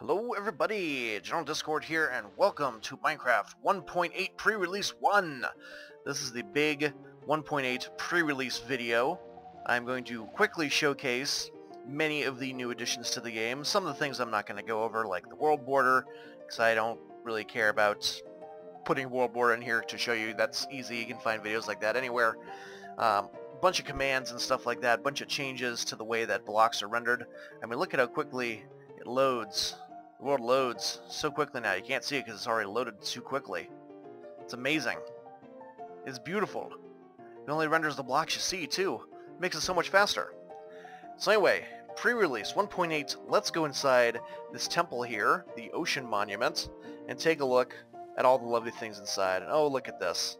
Hello everybody, General Discord here, and welcome to Minecraft 1.8 Pre-Release 1. This is the big 1.8 pre-release video. I'm going to quickly showcase many of the new additions to the game. Some of the things I'm not going to go over, like the world border, because I don't really care about putting world border in here to show you. That's easy, you can find videos like that anywhere. Bunch of commands and stuff like that, bunch of changes to the way that blocks are rendered. I mean, look at how quickly it loads. The world loads so quickly now. You can't see it because it's already loaded too quickly. It's amazing. It's beautiful. It only renders the blocks you see, too. It makes it so much faster. So anyway, pre-release 1.8, let's go inside this temple here, the Ocean Monument, and take a look at all the lovely things inside. And oh, look at this.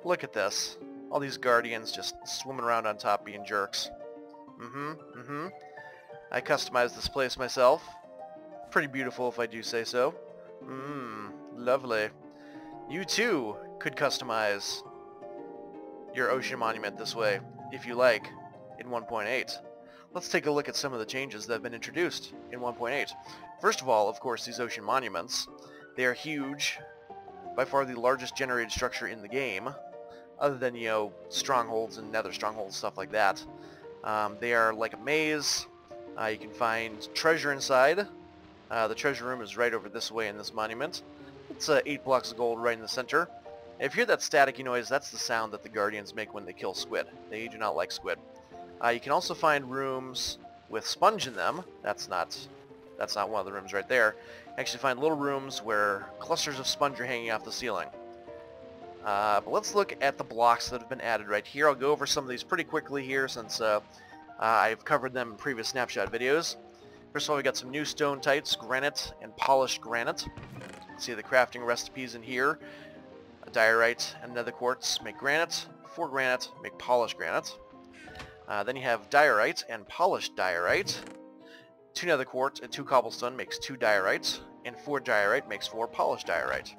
Look at this. All these guardians just swimming around on top being jerks. I customized this place myself. Pretty beautiful if I do say so. Lovely. You too could customize your ocean monument this way, if you like, in 1.8. Let's take a look at some of the changes that have been introduced in 1.8. First of all, of course, these ocean monuments. They are huge, by far the largest generated structure in the game, other than, you know, strongholds and nether strongholds, stuff like that. They are like a maze. You can find treasure inside. The treasure room is right over this way in this monument. It's 8 blocks of gold right in the center. And if you hear that staticky noise, that's the sound that the guardians make when they kill squid. They do not like squid. You can also find rooms with sponge in them. That's not one of the rooms right there. You actually find little rooms where clusters of sponge are hanging off the ceiling. But let's look at the blocks that have been added right here. I'll go over some of these pretty quickly here since I've covered them in previous snapshot videos. First of all, we got some new stone types, granite and polished granite. See the crafting recipes in here. A diorite and nether quartz make granite. 4 granite make polished granite. Then you have diorite and polished diorite. 2 nether quartz and 2 cobblestone makes 2 diorite. And 4 diorite makes 4 polished diorite.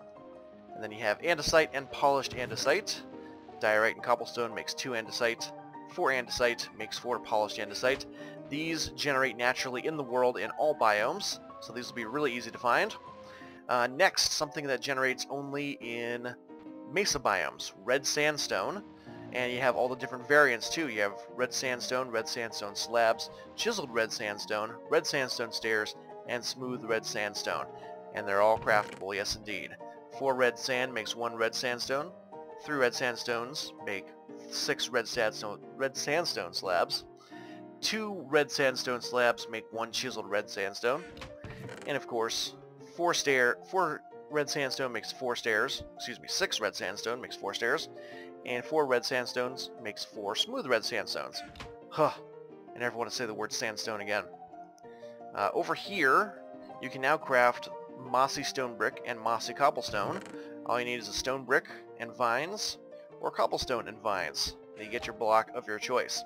And then you have andesite and polished andesite. Diorite and cobblestone makes 2 andesite. 4 andesite makes 4 polished andesite. These generate naturally in the world in all biomes, so these will be really easy to find. Next, something that generates only in mesa biomes, red sandstone, and you have all the different variants too. You have red sandstone slabs, chiseled red sandstone stairs, and smooth red sandstone. And they're all craftable, yes indeed. 4 red sand makes 1 red sandstone, 3 red sandstones make 6 red sandstone slabs, 2 red sandstone slabs make 1 chiseled red sandstone, and of course 4 red sandstone makes 4 stairs, 6 red sandstone makes 4 stairs, and 4 red sandstones makes 4 smooth red sandstones. I never want to say the word sandstone again. Over here you can now craft mossy stone brick and mossy cobblestone. All you need is a stone brick and vines, or cobblestone and vines, and you get your block of your choice.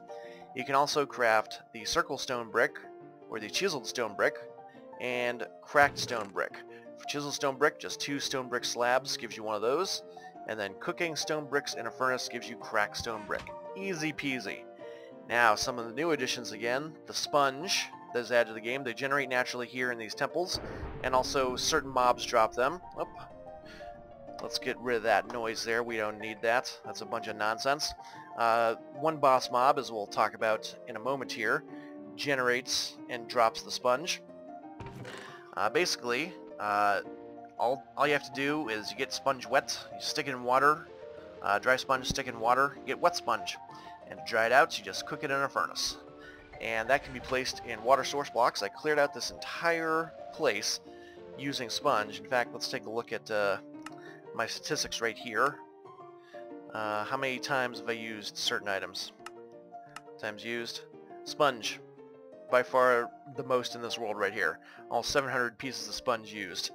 You can also craft the circle stone brick, or the chiseled stone brick, and cracked stone brick. For chiseled stone brick, just 2 stone brick slabs gives you one of those, and then cooking stone bricks in a furnace gives you cracked stone brick. Easy peasy. Now, some of the new additions again, the sponge that is added to the game. They generate naturally here in these temples, and also certain mobs drop them. Oh, let's get rid of that noise there. We don't need that. That's a bunch of nonsense. One boss mob, as we'll talk about in a moment here, generates and drops the sponge. Basically, all you have to do is you get sponge wet, you stick it in water, dry sponge, stick it in water, you get wet sponge. And to dry it out, you just cook it in a furnace. And that can be placed in water source blocks. I cleared out this entire place using sponge. In fact, let's take a look at my statistics right here. How many times have I used certain items? Times used. Sponge. By far the most in this world right here. All 700 pieces of sponge used.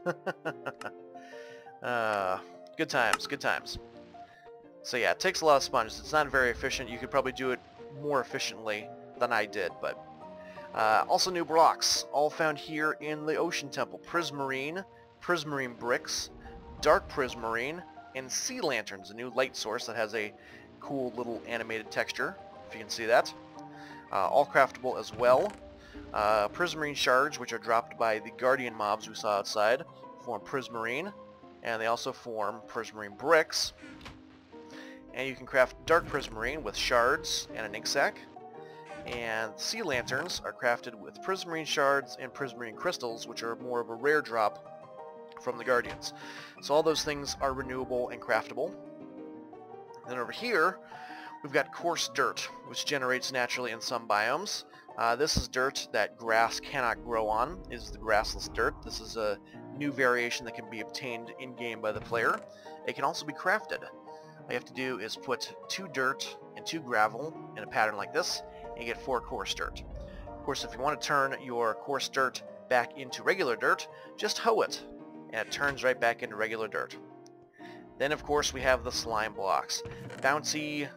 Good times, good times. So yeah, it takes a lot of sponge. It's not very efficient. You could probably do it more efficiently than I did, but also new blocks, all found here in the Ocean Temple. Prismarine bricks, dark prismarine, and sea lanterns, a new light source that has a cool little animated texture, if you can see that. All craftable as well. Prismarine shards, which are dropped by the Guardian mobs we saw outside, form Prismarine, and they also form Prismarine bricks. And you can craft Dark Prismarine with shards and an ink sac. And Sea Lanterns are crafted with Prismarine shards and Prismarine crystals, which are more of a rare drop from the Guardians. So all those things are renewable and craftable. Then over here, we've got coarse dirt, which generates naturally in some biomes. This is dirt that grass cannot grow on. This is the grassless dirt. This is a new variation that can be obtained in-game by the player. It can also be crafted. All you have to do is put 2 dirt and 2 gravel in a pattern like this, and you get 4 coarse dirt. Of course, if you want to turn your coarse dirt back into regular dirt, just hoe it, and it turns right back into regular dirt. Then, of course, we have the slime blocks. Bouncy,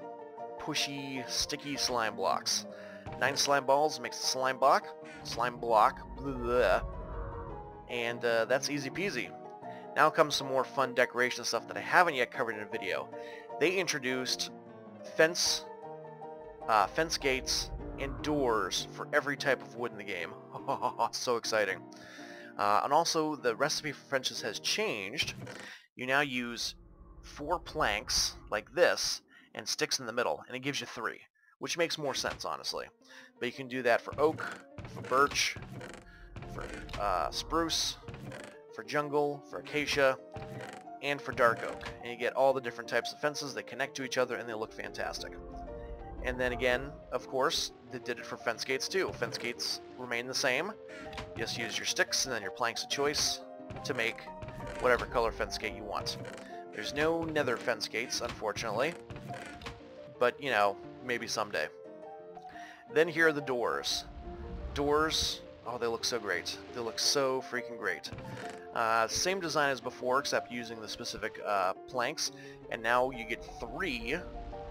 pushy, sticky slime blocks. 9 slime balls makes the slime block, blah, and that's easy peasy. Now comes some more fun decoration stuff that I haven't yet covered in a video. They introduced fence gates, and doors for every type of wood in the game. So exciting. And also, the recipe for fences has changed. You now use 4 planks, like this, and sticks in the middle, and it gives you 3, which makes more sense, honestly. But you can do that for oak, for birch, for spruce, for jungle, for acacia, and for dark oak. And you get all the different types of fences that connect to each other, and they look fantastic. And then again, of course, they did it for fence gates too. Fence gates remain the same. You just use your sticks and then your planks of choice to make whatever color fence gate you want. There's no nether fence gates, unfortunately, but you know, maybe someday. Then here are the doors. Doors, oh, they look so great. They look so freaking great. Same design as before, except using the specific planks, and now you get 3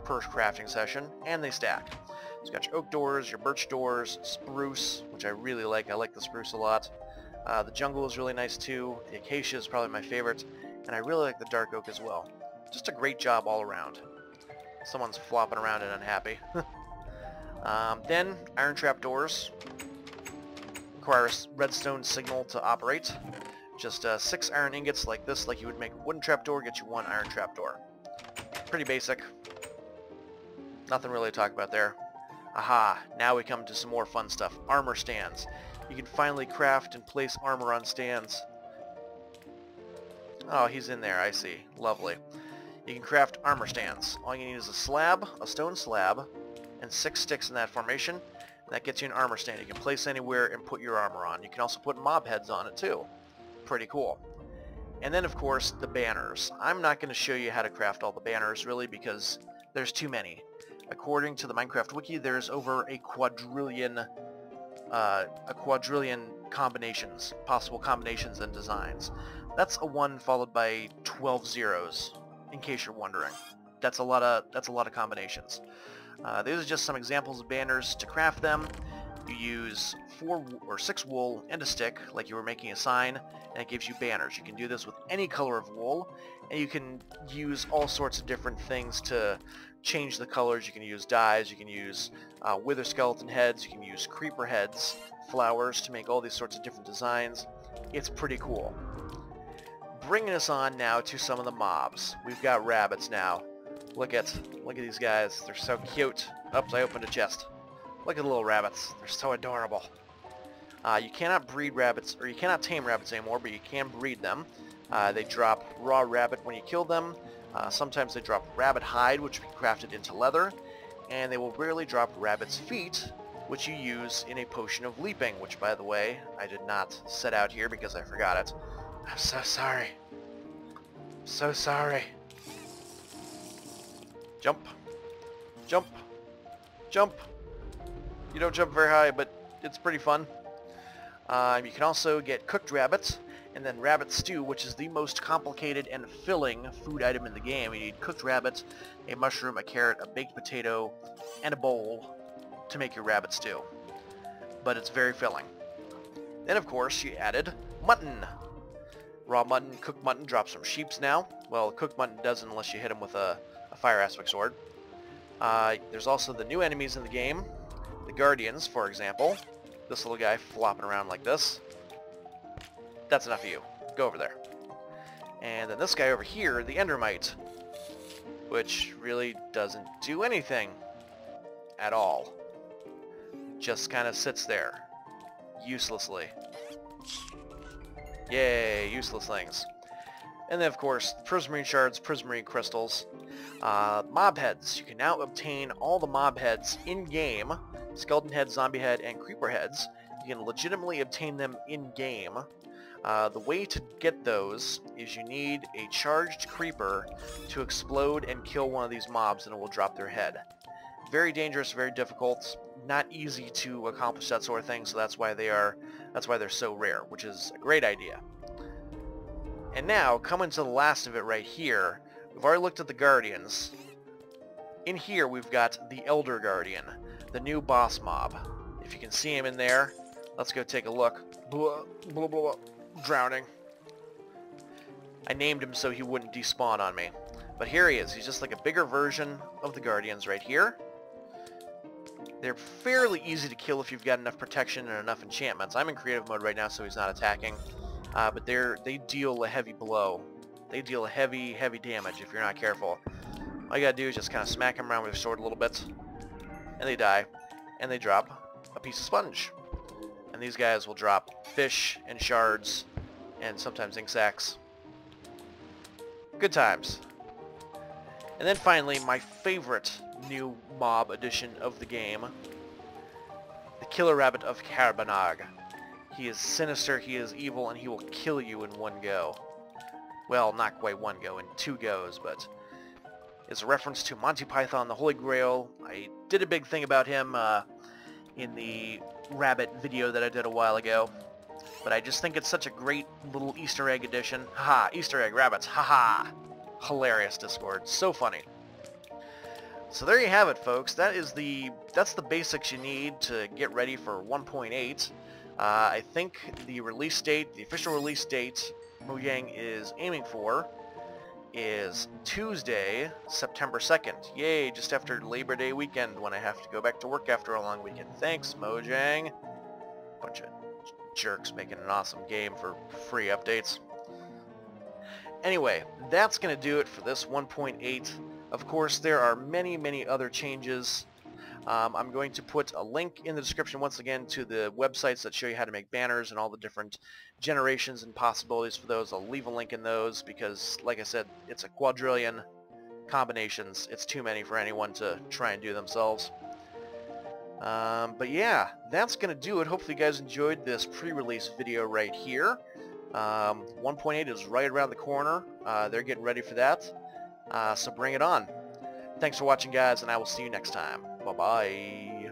per crafting session, and they stack. So you got your oak doors, your birch doors, spruce, which I really like. I like the spruce a lot. The jungle is really nice too. The acacia is probably my favorite, and I really like the dark oak as well. Just a great job all around. Someone's flopping around and unhappy. Then iron trap doors require a redstone signal to operate. Just 6 iron ingots like this, like you would make a wooden trapdoor, get you 1 iron trapdoor. Pretty basic. Nothing really to talk about there. Aha, now we come to some more fun stuff. Armor stands. You can finally craft and place armor on stands. Oh, he's in there, I see. Lovely. You can craft armor stands. All you need is a slab, a stone slab, and 6 sticks in that formation. And that gets you an armor stand. You can place anywhere and put your armor on. You can also put mob heads on it too. Pretty cool. And then, of course, the banners. I'm not going to show you how to craft all the banners, really, because there's too many. According to the Minecraft Wiki, there's over a quadrillion combinations, possible combinations and designs. That's a 1 followed by 12 zeros, in case you're wondering. That's a lot of combinations. These are just some examples of banners. To craft them, you use 4 or 6 wool and a stick, like you were making a sign, and it gives you banners. You can do this with any color of wool, and you can use all sorts of different things to change the colors. You can use dyes, you can use wither skeleton heads, you can use creeper heads, flowers to make all these sorts of different designs. It's pretty cool. Bringing us on now to some of the mobs. We've got rabbits now. Look at these guys. They're so cute. Oops, I opened a chest. Look at the little rabbits. They're so adorable. You cannot breed rabbits, or you cannot tame rabbits anymore, but you can breed them. They drop raw rabbit when you kill them. Sometimes they drop rabbit hide, which can be crafted into leather. And they will rarely drop rabbit's feet, which you use in a potion of leaping, which, by the way, I did not set out here because I forgot it. I'm so sorry. I'm so sorry. Jump. Jump. Jump. You don't jump very high, but it's pretty fun. You can also get cooked rabbits, and then rabbit stew, which is the most complicated and filling food item in the game. You need cooked rabbit, a mushroom, a carrot, a baked potato, and a bowl to make your rabbit stew. But it's very filling. Then, of course, you added mutton. Raw mutton, cooked mutton drops from sheeps now. Well, cooked mutton doesn't unless you hit them with a fire aspect sword. There's also the new enemies in the game. The Guardians, for example, this little guy flopping around like this. That's enough of you. Go over there. And then this guy over here, the Endermite, which really doesn't do anything at all. Just kind of sits there, uselessly. Yay, useless things. And then, of course, Prismarine Shards, Prismarine Crystals. Mob Heads. You can now obtain all the Mob Heads in-game. Skeleton Head, Zombie Head, and Creeper Heads. You can legitimately obtain them in-game. The way to get those is you need a charged Creeper to explode and kill one of these mobs, and it will drop their head. Very dangerous, very difficult. Not easy to accomplish that sort of thing, so that's why they're so rare, which is a great idea. And now, coming to the last of it right here, we've already looked at the Guardians. In here, we've got the Elder Guardian, the new boss mob. If you can see him in there, let's go take a look. Blah, blah, blah, blah. Drowning. I named him so he wouldn't despawn on me. But here he is. He's just like a bigger version of the Guardians right here. They're fairly easy to kill if you've got enough protection and enough enchantments. I'm in creative mode right now, so he's not attacking. But they deal a heavy blow. They deal a heavy damage if you're not careful. All you gotta do is just kind of smack them around with your sword a little bit, and they die, and they drop a piece of sponge. And these guys will drop fish and shards, and sometimes ink sacs. Good times. And then finally, my favorite new mob addition of the game, the Killer Rabbit of Carbanag. He is sinister, he is evil, and he will kill you in one go. Well, not quite one go, in 2 goes, but it's a reference to Monty Python, the Holy Grail. I did a big thing about him in the rabbit video that I did a while ago, but I just think it's such a great little Easter egg addition. Haha, Easter egg rabbits, haha. Hilarious, Discord, so funny. So there you have it, folks. That's the basics you need to get ready for 1.8. I think the release date, the official release date Mojang is aiming for is Tuesday, September 2nd. Yay, just after Labor Day weekend when I have to go back to work after a long weekend. Thanks, Mojang. Bunch of jerks making an awesome game for free updates. Anyway, that's going to do it for this 1.8. Of course, there are many other changes. I'm going to put a link in the description once again to the websites that show you how to make banners and all the different generations and possibilities for those. I'll leave a link in those because, like I said, it's a quadrillion combinations. It's too many for anyone to try and do themselves. But yeah, that's going to do it. Hopefully you guys enjoyed this pre-release video right here. 1.8 is right around the corner. They're getting ready for that. So bring it on. Thanks for watching, guys, and I will see you next time. Bye-bye.